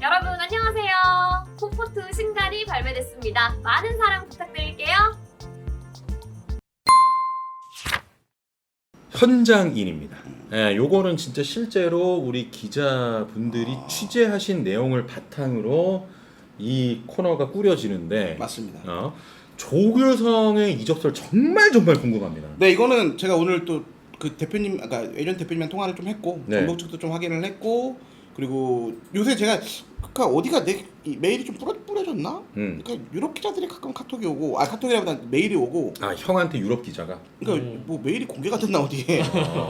여러분 안녕하세요. 콤포트 신갈이 발매됐습니다. 많은 사랑 부탁드릴게요. 현장인입니다. 예, 요거는 진짜 실제로 우리 기자분들이 취재하신 내용을 바탕으로 이 코너가 꾸려지는데 맞습니다. 조규성의 이적설 정말 궁금합니다. 네, 이거는 제가 오늘 또 그 대표님, 아까 에이전트 대표님이랑 통화를 좀 했고 네. 전북 측도 좀 확인을 했고, 그리고 요새 제가 어디가 내 메일이 좀 뿌려졌나? 그러니까 유럽 기자들이 가끔 카톡이 오고, 카톡이라보다 메일이 오고. 형한테 유럽 기자가? 그러니까 뭐 메일이 공개가 됐나 어디에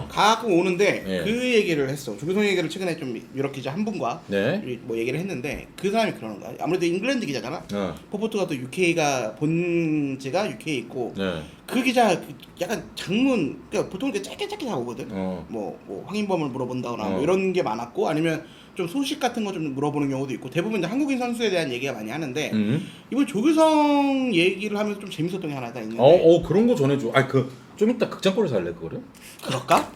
가끔 오는데 네. 그 얘기를 했어. 조규성 얘기를 최근에 좀 유럽 기자 한 분과 네. 뭐 얘기를 했는데 그 사람이 그러는 거야. 아무래도 잉글랜드 기자잖아. 포포트가 또 UK가 본지가 UK 있고. 네. 그 기자 약간 장문, 그러니까 보통 이렇게 짧게 다 오거든. 뭐 황인범을 물어본다거나 뭐 이런 게 많았고, 아니면 좀 소식 같은 거 좀 물어보는 경우도 있고, 대부분 이제 한국인 선수에 대한 얘기가 많이 하는데 이번 조규성 얘기를 하면서 좀 재밌었던 게 하나 다 있는데. 그런 거 전해줘. 좀 이따 극장골에서 할래 그거를? 그럴까?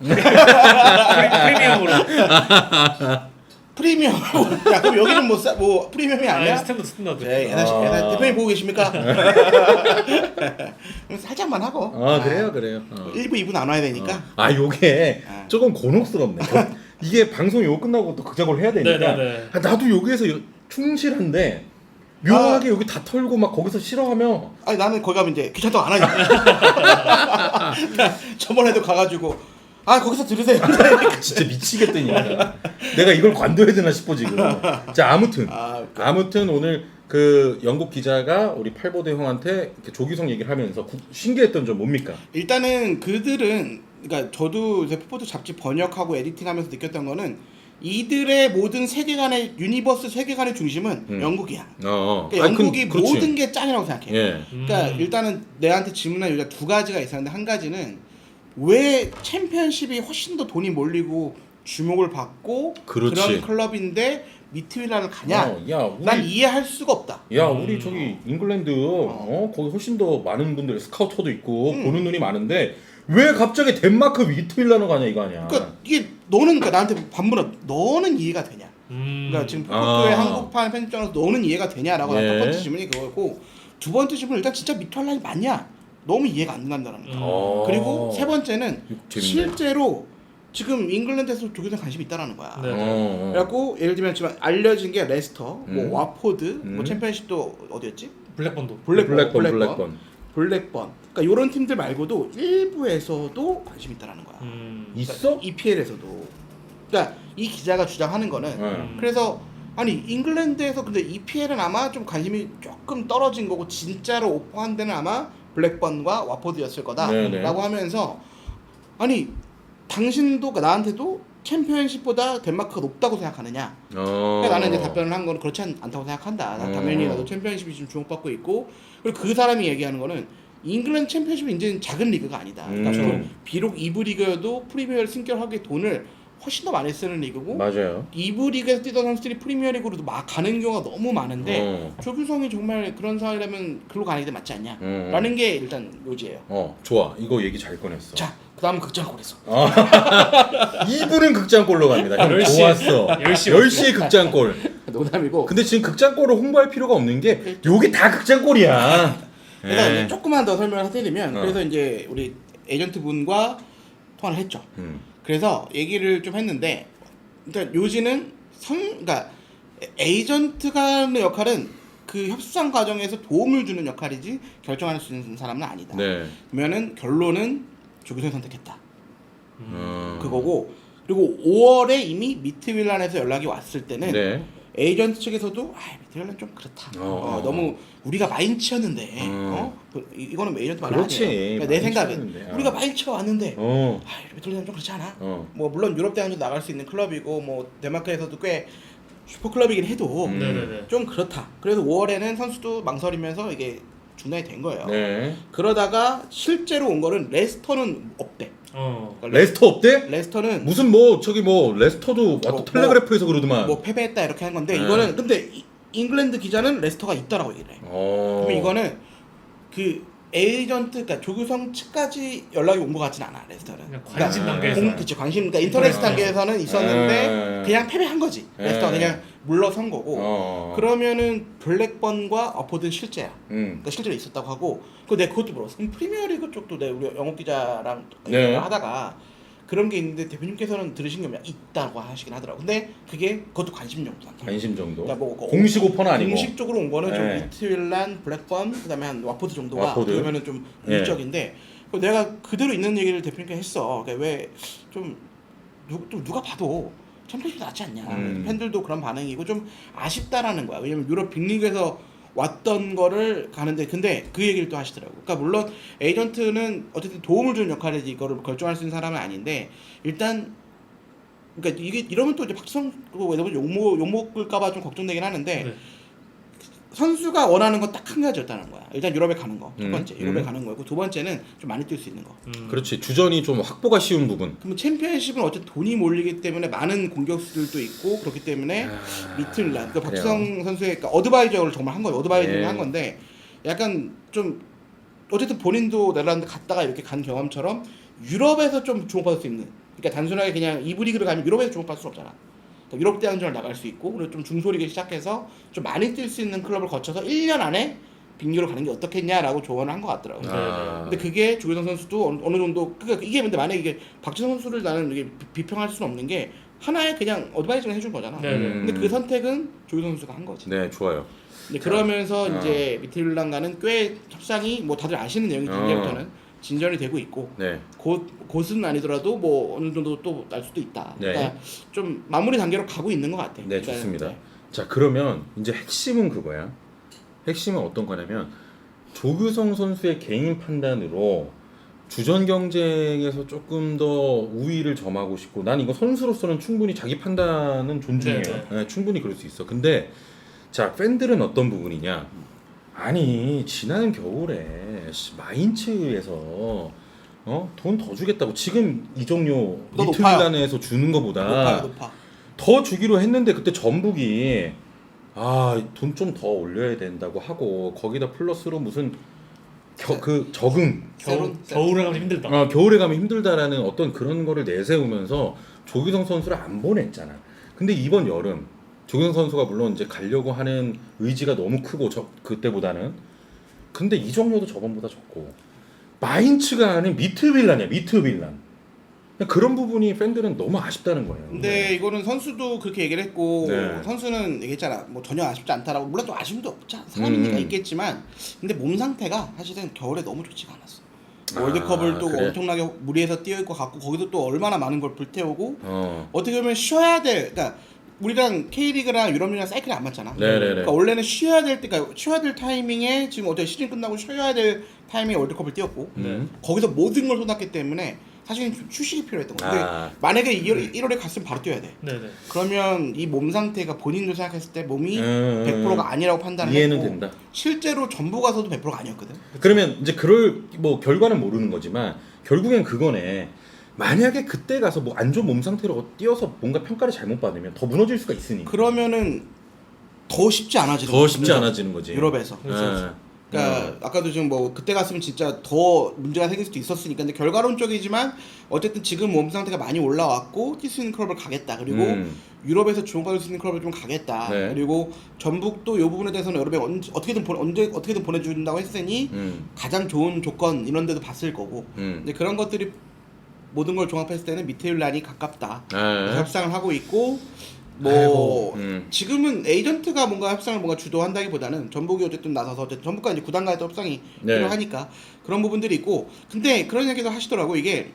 프리미엄으로. 프리미엄. 야, 그럼 여기는 뭐 프리미엄이 아니야? 스탠다드. 네, 대표님 보고 계십니까? 살짝만 하고. 그래요. 1부, 2부 나눠야 되니까. 요게 조금 곤혹스럽네. 이게 방송이 요 끝나고 또 극장골 해야 되니까. 네네네. 나도 여기에서 충실한데 묘하게 여기 다 털고 막 거기서 싫어하면. 나는 거기 가면 이제 귀찮다고 안 하니까. 저번에도 가가지고 거기서 들으세요. 진짜 미치겠다니까. 내가 이걸 관둬야 되나 싶어 지금. 자, 아무튼 오늘 그 영국 기자가 우리 팔보대 형한테 이렇게 조규성 얘기를 하면서 신기했던 점 뭡니까? 일단은 그들은, 그러니까 저도 이제 포포트 잡지 번역하고 에디팅하면서 느꼈던 거는, 이들의 모든 세계관의 유니버스 세계관의 중심은 영국이야. 그러니까 영국이 모든 게 짱이라고 생각해. 예. 그러니까 일단은 내한테 질문한 요지가 두 가지가 있었는데, 한 가지는 왜 챔피언십이 훨씬 더 돈이 몰리고 주목을 받고 그런 클럽인데 미트윌라를 가냐? 난 이해할 수가 없다. 우리 저기 잉글랜드 거기 훨씬 더 많은 분들 스카우터도 있고 보는 눈이 많은데 왜 갑자기 덴마크 미트윌라로 가냐 이거 아니야? 그러니까 이게 그러니까 나한테 반문해. 너는 이해가 되냐? 그러니까 지금 포토의 한국판 편집장으로서 너는 이해가 되냐라고 첫 번째 질문이 그거고, 두 번째 질문은 일단 진짜 미트윌라이 맞냐? 너무 이해가 안 간다는 거. 그리고 세 번째는 실제로 지금 잉글랜드에서 조규성 관심이 있다라는 거야. 그래갖고 예를 들면 지금 알려진 게 레스터, 뭐 와포드, 뭐 챔피언십도 어디였지? 블랙번. 그러니까 이런 팀들 말고도 일부에서도 관심이 있다라는 거야. 있어? EPL에서도. 그러니까 이 기자가 주장하는 거는 그래서 잉글랜드에서 근데 EPL은 아마 좀 관심이 조금 떨어진 거고, 진짜로 오퍼한 데는 아마 블랙번과 와포드였을 거다라고 하면서, 당신도 나한테도 챔피언십보다 덴마크가 높다고 생각하느냐? 그러니까 나는 이제 답변을 한 건 그렇지 않다고 생각한다. 당연히 나도 챔피언십이 지금 주목받고 있고, 그리고 그 사람이 얘기하는 거는 잉글랜드 챔피언십은 이제는 작은 리그가 아니다. 그러니까 비록 2부 리그여도 프리미어를 승격하기에 돈을 훨씬 더 많이 쓰는 리그고, 맞아요. 2부 리그에서 뛰던 선수들이 프리미어 리그로도 막 가는 경우가 너무 많은데 조규성이 정말 그런 사람이라면 글로 가는 게 맞지 않냐? 라는 게 일단 요지예요. 좋아. 이거 얘기 잘 꺼냈어. 자, 그 다음은 극장골에서. 2부는 극장골로 갑니다. 형 10시, 좋았어. 10시 극장골. 농담이고. 근데 지금 극장골을 홍보할 필요가 없는 게 요게 다 극장골이야. 그래서 이제 조금만 더 설명을 해드리면, 그래서 이제 우리 에이전트 분과 통화를 했죠. 그래서 얘기를 좀 했는데, 일단 요지는 그러니까 에이전트가 하는 역할은 그 협상 과정에서 도움을 주는 역할이지 결정할 수 있는 사람은 아니다. 그러면은 결론은 조규성 선택했다. 그거고, 그리고 5월에 이미 미트윌란에서 연락이 왔을 때는 에이전트 측에서도 미트윌란 좀 그렇다. 너무 우리가 마인츠였는데 이거는 에이전트 말은 아니에요. 그러니까 내 생각은 우리가 마인츠가 왔는데 미트윌란 좀 그렇지 않아? 뭐 물론 유럽 대항도 나갈 수 있는 클럽이고, 뭐 덴마크에서도 꽤 슈퍼클럽이긴 해도 좀 그렇다. 그래서 5월에는 선수도 망설이면서 이게 중단이 된 거예요. 그러다가 실제로 온 거는 레스터는 없대. 레스터 없대? 레스터는 무슨 레스터도 텔레그래프에서 그러더만 패배했다 이렇게 한 건데, 이거는 근데 잉글랜드 기자는 레스터가 있다라고 얘기를 해. 그럼 이거는 그 에이전트, 그러니까 조규성 측까지 연락이 온 것 같진 않아. 레스터는 관심 단계에서. 그치, 관심, 그러니까 인터넷 단계에서는 있었는데 그냥 패배한 거지. 레스터가 그냥 물러선 거고 그러면은 블랙번과 어포드는 실제야. 그러니까 실제로 있었다고 하고 내가 그것도 물었어. 그럼 프리미어리그 쪽도 우리 영업 기자랑 네. 하다가 그런 게 있는데 대표님께서는 들으신 게 있다고 하시긴 하더라고. 근데 그것도 관심 정도. 관심 정도. 그러니까 뭐 공식 오퍼는 아니고. 공식적으로 온 거는 좀 네. 미트윌란, 블랙번, 그다음에 한 와포드 정도가 와포드. 그러면은 좀 네. 일적인데 내가 그대로 있는 얘기를 대표님께 했어. 그러니까 왜 좀 누가 봐도 챔피언십 낫지 않냐. 팬들도 그런 반응이고 좀 아쉽다라는 거야. 왜냐면 유럽 빅리그에서 왔던 거를 가는데 근데 그 얘기를 또 하시더라고. 그러니까 물론 에이전트는 어쨌든 도움을 주는 역할이지 이거를 결정할 수 있는 사람은 아닌데 일단 그러니까 이게 이러면 또 이제 박지성 욕먹을까봐 좀 걱정되긴 하는데 네. 선수가 원하는 건 딱 한 가지였다는 거야. 일단 유럽에 가는 거. 첫 번째 유럽에 가는 거고 두 번째는 좀 많이 뛸 수 있는 거. 그렇지. 주전이 좀 확보가 쉬운 부분. 그러면 챔피언십은 어쨌든 돈이 몰리기 때문에 많은 공격수들도 있고 그렇기 때문에 미틀란 그러니까 박지성 선수의 그러니까 어드바이저를 정말 한 거예요. 어드바이저를 네. 한 건데 약간 좀 어쨌든 본인도 네덜란드 갔다가 이렇게 간 경험처럼 유럽에서 좀 주목받을 수 있는 그러니까 단순하게 그냥 2부 리그를 가면 유럽에서 주목받을 수 없잖아. 그러니까 유럽 대항전을 나갈 수 있고 그리고 좀 중소리그 시작해서 좀 많이 뛸 수 있는 클럽을 거쳐서 1년 안에 빅리그로 가는 게 어떻겠냐라고 조언을 한 것 같더라고요. 근데 그게 조규성 선수도 어느 정도 그러니까 이게 근데 만약에 이게 박지성 선수를 나는 이게 비평할 수는 없는 게 하나의 그냥 어드바이저를 해준 거잖아. 근데 그 선택은 조규성 선수가 한 거지. 네, 좋아요. 근데 그러면서 이제 미트윌란과는 꽤 협상이 뭐 다들 아시는 내용이지 이제부터는 진전이 되고 있고 네. 곧은 아니더라도 뭐 어느 정도 또 날 수도 있다. 네. 그러니까 좀 마무리 단계로 가고 있는 것 같아. 네, 그러니까 좋습니다. 네. 자, 그러면 이제 핵심은 그거야. 핵심은 어떤 거냐면 조규성 선수의 개인 판단으로 주전 경쟁에서 조금 더 우위를 점하고 싶고 난 이거 선수로서는 충분히 자기 판단은 존중해요. 네, 네, 충분히 그럴 수 있어. 근데 자, 팬들은 어떤 부분이냐? 아니 지난 겨울에 마인츠에서 돈 더 주겠다고 지금 이정료 더 미트윌란에서 주는 것보다 높아. 더 주기로 했는데 그때 전북이 돈 좀 더 올려야 된다고 하고 거기다 플러스로 무슨 적응 겨울에 가면 힘들다. 겨울에 가면 힘들다라는 어떤 그런 거를 내세우면서 조규성 선수를 안 보냈잖아. 근데 이번 여름 조규성 선수가 물론 이제 가려고 하는 의지가 너무 크고 그때보다는 근데 이정료도 저번보다 적고 마인츠가 하는 미트윌란이야. 미트윌란. 그런 부분이 팬들은 너무 아쉽다는 거예요. 근데 이거는 선수도 그렇게 얘기를 했고 네. 선수는 얘기했잖아. 뭐 전혀 아쉽지 않다라고. 물론 또 아쉬움도 없자. 사람이니까 있겠지만 근데 몸 상태가 사실은 겨울에 너무 좋지가 않았어. 월드컵을 또 그래? 엄청나게 무리해서 뛰어올 것 같고 거기서 또 얼마나 많은 걸 불태우고 어떻게 보면 쉬어야 될 그러니까 우리랑 K리그랑 유럽리그랑 사이클이 안 맞잖아. 네네네. 그러니까 원래는 쉬어야 될 때, 그러니까 쉬어야 될 타이밍에 지금 어떻게 시즌 끝나고 쉬어야 될 타이밍에 월드컵을 뛰었고 거기서 모든 걸 쏟았기 때문에 사실은 좀 휴식이 필요했던 거야. 근데 만약에 1월에 갔으면 바로 뛰어야 돼. 네네. 그러면 이 몸 상태가 본인도 생각했을 때 몸이 100%가 아니라고 판단을 이해는 했고 된다. 실제로 전부 가서도 100%가 아니었거든. 그러면 이제 그럴 뭐 결과는 모르는 거지만 결국엔 그거네. 만약에 그때 가서 뭐 안 좋은 몸 상태로 뛰어서 뭔가 평가를 잘못 받으면 더 무너질 수가 있으니. 그러면 더 쉽지 않아지는 더 쉽지 거죠. 않아지는 거지. 유럽에서. 그러니까 아까도 지금 뭐 그때 갔으면 진짜 더 문제가 생길 수도 있었으니까 근데 결과론적이지만 어쨌든 지금 몸 상태가 많이 올라왔고 뛸 수 있는 클럽을 가겠다. 그리고 유럽에서 주목받을 수 있는 클럽을 좀 가겠다. 네. 그리고 전북도 이 부분에 대해서는 여러 번 어떻게든 보내준다고 했으니 가장 좋은 조건 이런 데도 봤을 거고 근데 그런 것들이 모든 걸 종합했을 때는 미트윌란이 가깝다. 협상을 하고 있고 뭐 지금은 에이전트가 뭔가 협상을 뭔가 주도한다기보다는 전북이 어쨌든 나서서 어쨌든 전북과 이제 구단과의 협상이 필요하니까 그런 부분들이 있고 근데 그런 얘기도 하시더라고. 이게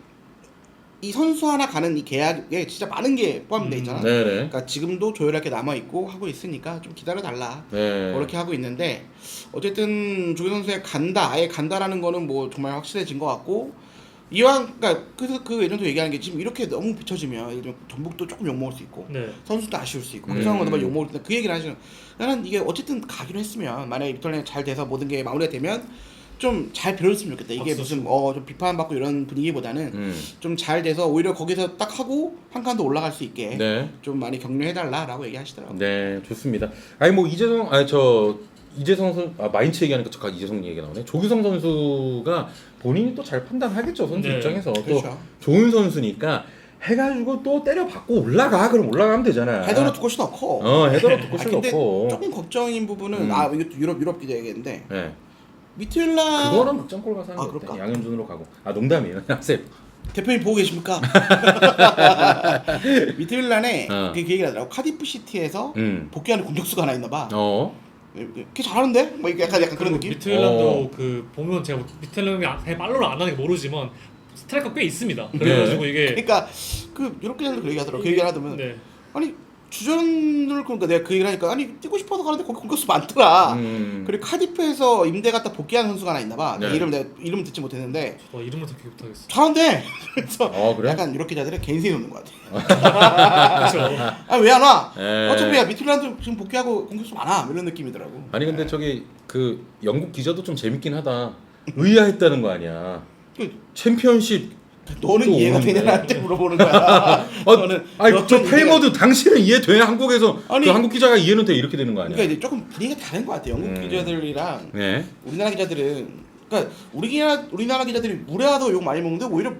이 선수 하나 가는 이 계약에 진짜 많은 게 포함되어 있잖아. 그러니까 지금도 조율할 게 남아 있고 하고 있으니까 좀 기다려 달라. 그렇게 하고 있는데 어쨌든 조규 선수의 아예 간다라는 거는 뭐 정말 확실해진 것 같고. 이왕 그러니까 그래서 그 예전도 얘기하는 게 지금 이렇게 너무 비춰지면 전북도 조금 욕 먹을 수 있고 선수도 아쉬울 수 있고 박상원 감독도 욕 먹을 때 그 얘기를 하시는. 나는 이게 어쨌든 가기로 했으면 만약에 빅토리아 잘 돼서 모든 게 마무리가 되면 좀 잘 배웠으면 좋겠다. 이게 무슨 좀 비판받고 이런 분위기보다는 좀 잘 돼서 오히려 거기서 딱 하고 한 칸 더 올라갈 수 있게 좀 많이 격려해달라라고 얘기하시더라고요. 네, 좋습니다. 뭐 이재성 선수 마인츠 얘기하니까 잠깐 이재성 얘기가 나오네. 조규성 선수가 본인이 또 잘 판단하겠죠. 선수 입장에서 그렇죠. 또 좋은 선수니까 해가지고 또 때려 받고 올라가. 그럼 올라가면 되잖아. 헤더로 두 골씩 넣고. 헤더로 두 골씩 근데 넣고. 조금 걱정인 부분은 이것도 유럽 기자 얘기했는데 네. 미트윌라 그거는 득점골 가서 하는 거 그럴까? 양현준으로 가고. 동담이에요. 쌤. 대표님 보고 계십니까? 미트윌란에 그 얘기를 하더라고. 카디프 시티에서 복귀하는 공격수가 하나 있나 봐. 걔 잘하는데? 뭐 약간 그런 느낌? 미트윌란도 그 보면 제가 미트윌란이 팔로우를 안 하는 게 모르지만 스트라이커 꽤 있습니다. 그래가지고 이게 그러니까 그 유럽 기자들 그 얘기하더라고. 그 얘기를 하더면 네. 아니 주전을 그러니까 내가 그 얘기를 하니까 아니 뛰고 싶어서 가는데 거기 공격수 많더라. 그리고 카디프에서 임대 갔다 복귀하는 선수가 하나 있나 봐. 네. 내가 이름을 듣지 못했는데 이름을 더 기억 못하겠어. 잘한대. 그래서 그래? 약간 유럽 기자들은 갠세이 놓는 것 같아. 그렇죠. 아 왜 안 와? 에. 어차피 야 미틀란드 지금 복귀하고 공격수 많아. 이런 느낌이더라고. 아니 근데 저기 그 영국 기자도 좀 재밌긴 하다. 의아했다는 거 아니야. 그, 챔피언십 너는 또 이해가 오는데. 되냐 나한테 물어보는 거야. 아니 저 팔모드 당신은 이해돼? 한국에서 아니, 그 한국 기자가 이해는 돼 이렇게 되는 거 아니야? 그러니까 이제 조금 분위기가 다른 것 같아. 영국 기자들이랑 네. 우리나라 기자들은 그러니까 우리나라 기자들이 무례하다고 욕 많이 먹는데 오히려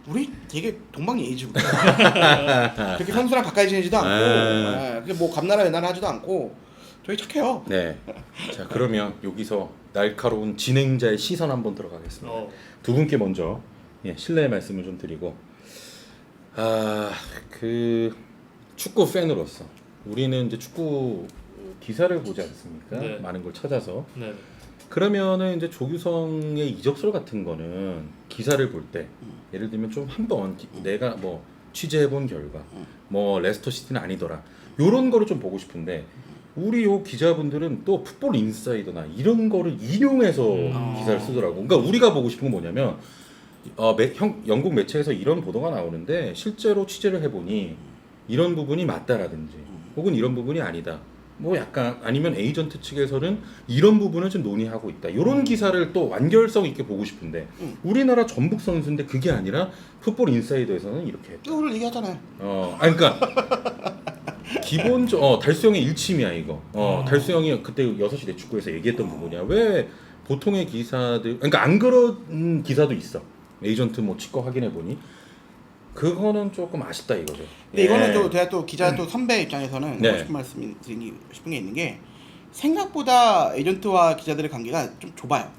우리 되게 동방예의지고 그렇게 선수랑 가까이 지내지도 않고 그게 뭐 감나라 연나라 하지도 않고 되게 착해요. 네. 자 그러면 여기서 날카로운 진행자의 시선 한번 들어가겠습니다. 두 분께 먼저 실례의 말씀을 좀 드리고 그 축구 팬으로서 우리는 이제 축구 기사를 보지 않습니까? 네. 많은 걸 찾아서. 네. 그러면은 이제 조규성의 이적설 같은 거는 기사를 볼 때 예를 들면 좀 한번 내가 뭐 취재해본 결과 뭐 레스터 시티는 아니더라 요런 거를 좀 보고 싶은데 우리 요 기자분들은 또 풋볼 인사이더나 이런 거를 인용해서 기사를 쓰더라고. 그러니까 우리가 보고 싶은 건 뭐냐면 영국 매체에서 이런 보도가 나오는데 실제로 취재를 해보니 이런 부분이 맞다라든지 혹은 이런 부분이 아니다. 뭐 약간 아니면 에이전트 측에서는 이런 부분을 좀 논의하고 있다. 이런 기사를 또 완결성 있게 보고 싶은데 우리나라 전북 선수인데 그게 아니라 풋볼 인사이더에서는 이렇게 했다. 오늘 얘기하잖아요. 그러니까 기본적 달수형의 일침이야 이거. 달수형이 그때 6시 내 축구에서 얘기했던 부분이야. 왜 보통의 기사들 그러니까 안 그런 기사도 있어. 에이전트 뭐 치과 확인해 보니 그거는 조금 아쉽다 이거죠. 근데 이거는 또 제가 또 기자 또 선배 입장에서는 네. 하고 싶은 말씀이 드리고 싶은 게 있는 게 생각보다 에이전트와 기자들의 관계가 좀 좁아요.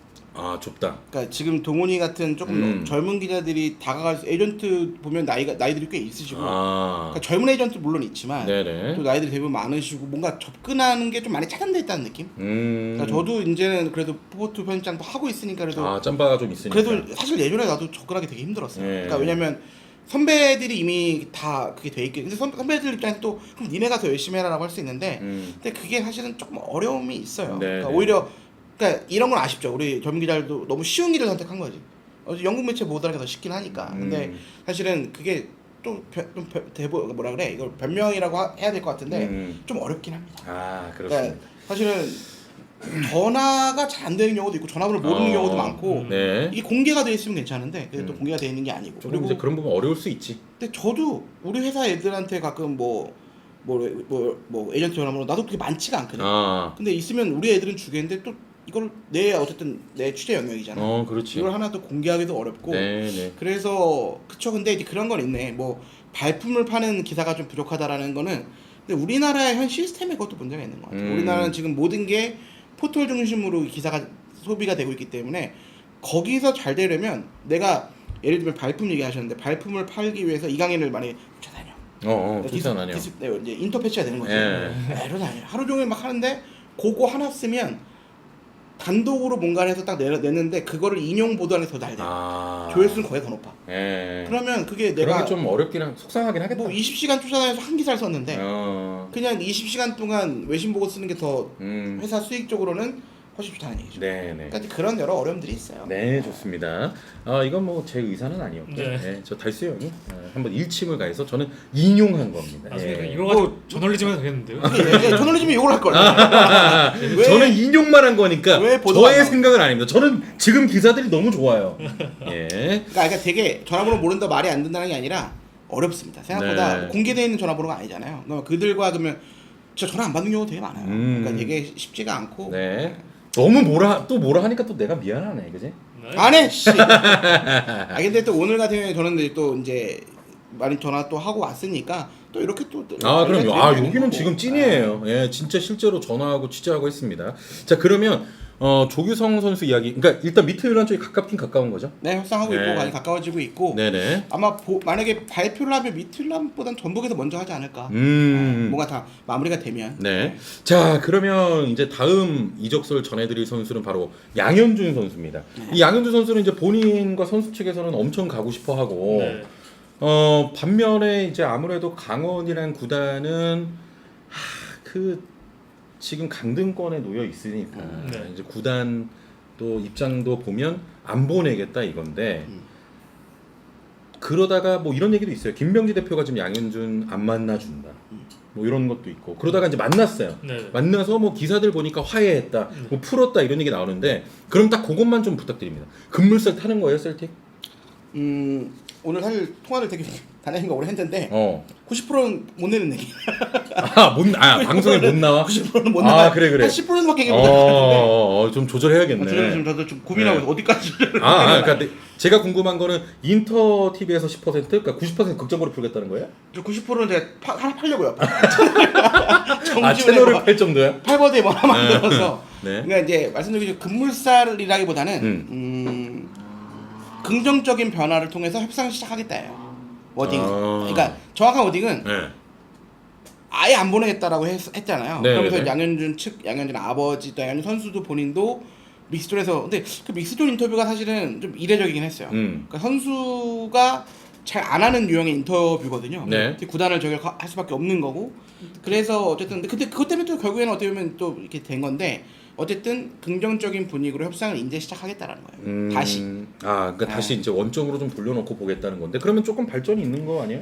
좁다. 그러니까 지금 동훈이 같은 조금 젊은 기자들이 다가갈 수 에이전트 보면 나이들이 꽤 있으시고 그러니까 젊은 에이전트 물론 있지만 네네. 또 나이들이 대부분 많으시고 뭔가 접근하는 게 좀 많이 차단돼 있다는 느낌. 그러니까 저도 이제는 그래도 포포트 편집장도 하고 있으니까 그래도 짬바가 좀 있으니까. 그래도 사실 예전에 나도 접근하기 되게 힘들었어요. 네. 그러니까 왜냐면 선배들이 이미 다 그게 돼 있게 근데 선배들 입장에서 또 그럼 니네가 더 열심히 해라라고 할 수 있는데 근데 그게 사실은 조금 어려움이 있어요. 네, 그러니까 네. 오히려 그러니까 이런 건 아쉽죠. 우리 젊은 기자들도 너무 쉬운 길을 선택한 거지. 영국 매체 보도하는 게 더 쉽긴 하니까. 근데 사실은 그게 또 뭐라 그래 이걸 변명이라고 해야 될 것 같은데 좀 어렵긴 합니다. 그렇습니다. 그러니까 사실은 전화가 잘 안 되는 경우도 있고 전화번호를 모르는 경우도 많고 네. 이게 공개가 돼 있으면 괜찮은데 그게 또 공개가 돼 있는 게 아니고 그리고 이제 그런 부분 어려울 수 있지. 근데 저도 우리 회사 애들한테 가끔 뭐 에이전트 전화번호 나도 그게 많지가 않거든. 근데 있으면 우리 애들은 주겠는데 또 이걸 어쨌든 내 취재 영역이잖아. 그렇지. 이걸 하나 또 공개하기도 어렵고. 네네. 그래서 그쵸. 근데 이제 그런 건 있네. 뭐 발품을 파는 기사가 좀 부족하다라는 거는 근데 우리나라의 현 시스템에 그것도 문제가 있는 것 같아요. 우리나라는 지금 모든 게 포털 중심으로 기사가 소비가 되고 있기 때문에 거기서 잘 되려면 내가 예를 들면 발품 얘기하셨는데 발품을 팔기 위해서 이강인을 많이 쫓아다녀. 쫓아다녀. 이제 인터패치가 되는 거지. 이러다니 하루 종일 막 하는데 그거 하나 쓰면 단독으로 뭔가를 해서 딱 내는데 그거를 인용 보도하는 게 더 잘 돼. 조회수는 거의 더 높아. 그러면 그게 그런 내가 게 좀 어렵긴 속상하긴 하겠다. 뭐 20시간 쫓아다녀서 한 기사를 썼는데 그냥 20시간 동안 외신 보고 쓰는 게 더 회사 수익적으로는 훨씬 좋다는 얘기죠. 네네. 그러니까 그런 여러 어려움들이 있어요. 네, 좋습니다. 이건 뭐 제 의사는 아니었고, 저 달수 형이 한번 일침을 가해서 저는 인용한 겁니다. 나중에 이거 가지고 저널리즘 해도 되겠는데요? 저널리즘이 욕을 할 거예요. 저는 인용만 한 거니까 왜 보도가 저의 안 나와? 생각은 아닙니다. 저는 지금 기사들이 너무 좋아요. 그러니까 되게 전화번호 모른다 말이 안 된다는 게 아니라 어렵습니다. 생각보다 공개되어 있는 전화번호가 아니잖아요. 그들과 그러면 진짜 전화 안 받는 경우가 되게 많아요. 그러니까 되게 쉽지가 않고. 너무 뭐라 하니까 또 내가 미안하네, 그지? 안 해, 씨. 근데 또 오늘 같은 경우에 저는 또 이제 많이 전화 또 하고 왔으니까 또 이렇게 또 그럼요. 여기는 거고. 지금 찐이에요. 예, 진짜 실제로 전화하고 취재하고 했습니다. 자, 그러면 조규성 선수 이야기. 그러니까 일단 미트윌란 쪽이 가깝긴 가까운 거죠? 네, 협상하고 네. 있고 많이 가까워지고 있고. 네네. 아마 만약에 발표를 하면 미트윌란보단 전북에서 먼저 하지 않을까. 뭔가 다 마무리가 되면. 네. 자, 그러면 이제 다음 이적설 전해드릴 선수는 바로 양현준 선수입니다. 이 양현준 선수는 이제 본인과 선수 측에서는 엄청 가고 싶어 하고, 네. 반면에 이제 아무래도 강원이라는 구단은 지금 강등권에 놓여 있으니까 네. 이제 구단 또 입장도 보면 안 보내겠다 이건데 그러다가 뭐 이런 얘기도 있어요. 김병지 대표가 지금 양현준 안 만나준다. 뭐 이런 것도 있고 그러다가 이제 만났어요. 네. 만나서 뭐 기사들 보니까 화해했다, 뭐 풀었다 이런 얘기 나오는데 그럼 딱 그것만 좀 부탁드립니다. 급물살 타는 거예요, 셀틱? 오늘 사실 통화를 되게 단행인가 오래 했는데 90%는 못 내는 얘기. 방송에 못 나와? 90%는 못 나와. 그래. 한 10%밖에 못 나가는데. 좀 조절해야겠네. 지금 저도 좀 고민하고 있어요. 어디까지 조절을 그러니까 제가 궁금한 거는 인터 TV에서 10%, 그러니까 90% 극적으로 풀겠다는 거예요? 저 90%는 제가 하나 팔려고요. 채널을 팔 정도야? 팔버드에 뭐 하나 만들어서. 네. 그러니까 이제 말씀드린 급물살이라기보다는 긍정적인 변화를 통해서 협상을 시작하겠다예요. 워딩. 그러니까 정확한 워딩은 아예 안 보내겠다라고 했잖아요. 네, 그러면서 네. 양현준 아버지 또 양현준 선수도 본인도 믹스존에서 근데 그 믹스존 인터뷰가 사실은 좀 이례적이긴 했어요. 그러니까 선수가 잘 안 하는 유형의 인터뷰거든요. 네. 구단을 저기 할 수밖에 없는 거고. 그래서 어쨌든 근데 그것 때문에 또 결국에는 어떻게 보면 또 이렇게 된 건데 어쨌든 긍정적인 분위기로 협상을 이제 시작하겠다라는 거예요. 다시. 그러니까 다시 이제 원점으로 좀 돌려놓고 보겠다는 건데 그러면 조금 발전이 있는 거 아니에요?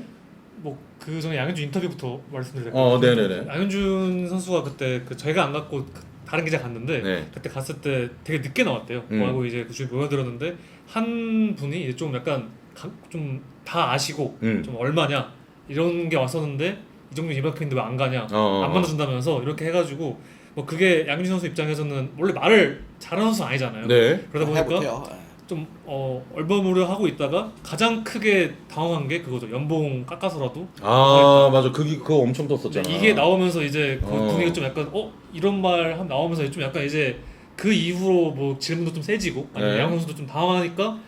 뭐 그 전에 양현준 인터뷰부터 말씀드릴게요. 네네네. 양현준 선수가 그때 제가 안 갔고 다른 기자 갔는데 네. 그때 갔을 때 되게 늦게 나왔대요. 하고 이제 그 주위에 모여들었는데 한 분이 이제 좀 약간 좀 다 아시고 좀 얼마냐 이런 게 왔었는데 이정민 이만큼인데 왜 안 가냐 안 만나준다면서 이렇게 해가지고 뭐 그게 양현준 선수 입장에서는 원래 말을 잘하는 선수 아니잖아요. 네. 그러다 보니까 좀 얼버무려 하고 있다가 가장 크게 당황한 게 그거죠. 연봉 깎아서라도. 맞아. 그거 엄청 떴었잖아. 이게 나오면서 이제 그 분위기가 좀 약간 이런 말 나오면서 좀 약간 이제 그 이후로 뭐 질문도 좀 세지고 아니면 네. 양 선수도 좀 당황하니까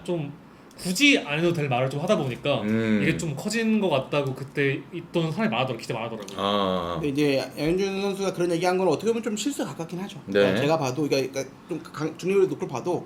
좀 굳이 안 해도 될 말을 좀 하다 보니까 이게 좀 커진 것 같다고 그때 있던 사람이 기자 많아더라고요. 근데 이제 양현준 선수가 그런 얘기한 건 어떻게 보면 좀 실수에 가깝긴 하죠. 네. 그러니까 제가 봐도 그러니까 좀 중립을 놓고 봐도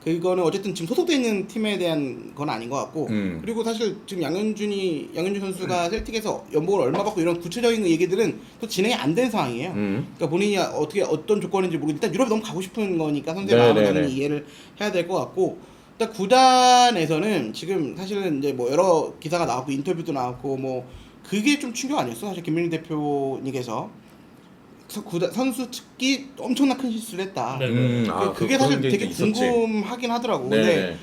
그거는 어쨌든 지금 소속돼 있는 팀에 대한 건 아닌 것 같고 그리고 사실 지금 양현준 선수가 셀틱에서 연봉을 얼마 받고 이런 구체적인 얘기들은 또 진행이 안 된 상황이에요. 그러니까 본인이 어떤 조건인지 모르고 일단 유럽에 너무 가고 싶은 거니까 선수의 마음을 당연히 이해를 해야 될 것 같고. 일단 구단에서는 지금 사실은 이제 뭐 여러 기사가 나왔고 인터뷰도 나왔고 뭐 그게 좀 충격 아니었어? 사실 김민희 대표님께서 선수 측이 엄청난 큰 실수를 했다. 그게 사실 되게 궁금하긴 하더라고. 근데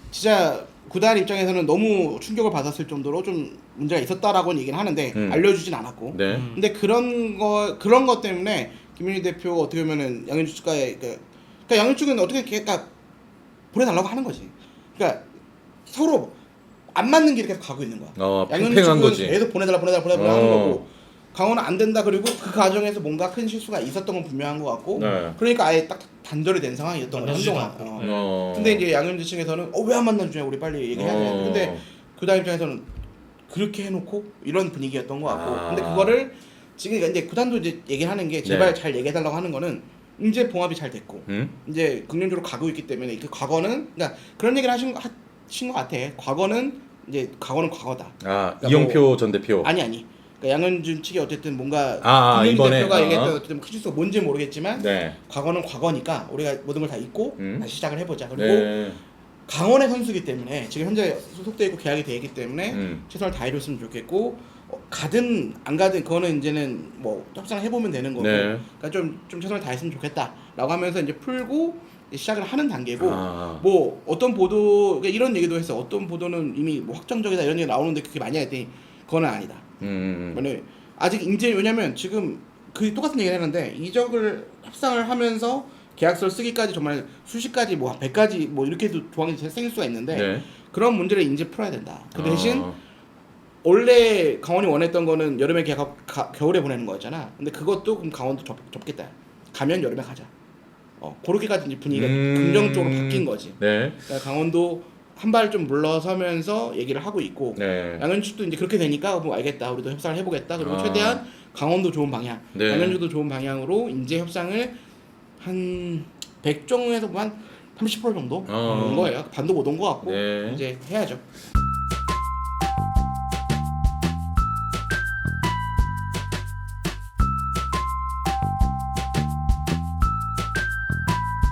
진짜 구단 입장에서는 너무 충격을 받았을 정도로 좀 문제가 있었다라고는 얘기는 하는데 알려주진 않았고. 근데 그런 것 때문에 김민희 대표가 어떻게 보면은 양현준 측과의 그러니까 양현준 측은 어떻게 그러니까 보내달라고 하는 거지. 그러니까 서로 안 맞는 길을 계속 가고 있는 거야. 양현준 측은 계속 보내달라 하는 거고 강원은 안 된다. 그리고 그 과정에서 뭔가 큰 실수가 있었던 건 분명한 것 같고 그러니까 아예 딱 단절이 된 상황이었던 거야 한동안. 근데 이제 양현준 측에서는 왜 안 만나주냐 우리 빨리 얘기해야 돼. 근데 구단 입장에서는 그렇게 해놓고 이런 분위기였던 것 같고 근데 그거를 지금 이제 구단도 이제 얘기하는 게 제발 잘 얘기해달라고 하는 거는 이제 봉합이 잘 됐고 이제 긍정적으로 가고 있기 때문에 그 과거는 그러니까 그런 얘기를 하신 것 같아. 과거는 과거다. 그러니까 이영표 전 대표. 아니. 그러니까 양현준 측이 어쨌든 뭔가 김민희 이번에 대표가 얘기했던 어쨌든 큰 실수가 뭔지 모르겠지만 네. 과거는 과거니까 우리가 모든 걸 다 잊고 다시 시작을 해보자. 그리고 강원의 선수기 때문에 지금 현재 소속돼 있고 계약이 돼 있기 때문에 최선을 다해줬으면 좋겠고 가든 안 가든 그거는 이제는 뭐 협상을 해보면 되는 거고 그러니까 좀 최선을 다했으면 좋겠다라고 하면서 이제 풀고 시작을 하는 단계고 뭐 어떤 보도 그러니까 이런 얘기도 했어. 어떤 보도는 이미 뭐 확정적이다 이런 얘기 나오는데 그게 많이 했더니 그거는 아니다. 아직 이제 왜냐면 지금 그 똑같은 얘기를 했는데 이적을 협상을 하면서 계약서를 쓰기까지 정말 수십 가지 뭐 100가지 뭐 이렇게도 조항이 생길 수가 있는데 그런 문제를 이제 풀어야 된다. 그 대신 원래 강원이 원했던 거는 여름에 걔가 겨울에 보내는 거였잖아. 근데 그것도 그럼 강원도 접겠다. 가면 여름에 가자. 그렇게까지 분위기가 긍정적으로 바뀐 거지. 네. 그러니까 강원도 한 발 좀 물러서면서 얘기를 하고 있고 네. 양현주도 이제 그렇게 되니까 뭐 알겠다. 우리도 협상을 해보겠다. 그리고 최대한 강원도 좋은 방향, 네. 양현주도 좋은 방향으로 이제 협상을 한 100종에서 한 30% 정도 온 거예요. 반도 못 온 거 같고 네. 이제 해야죠.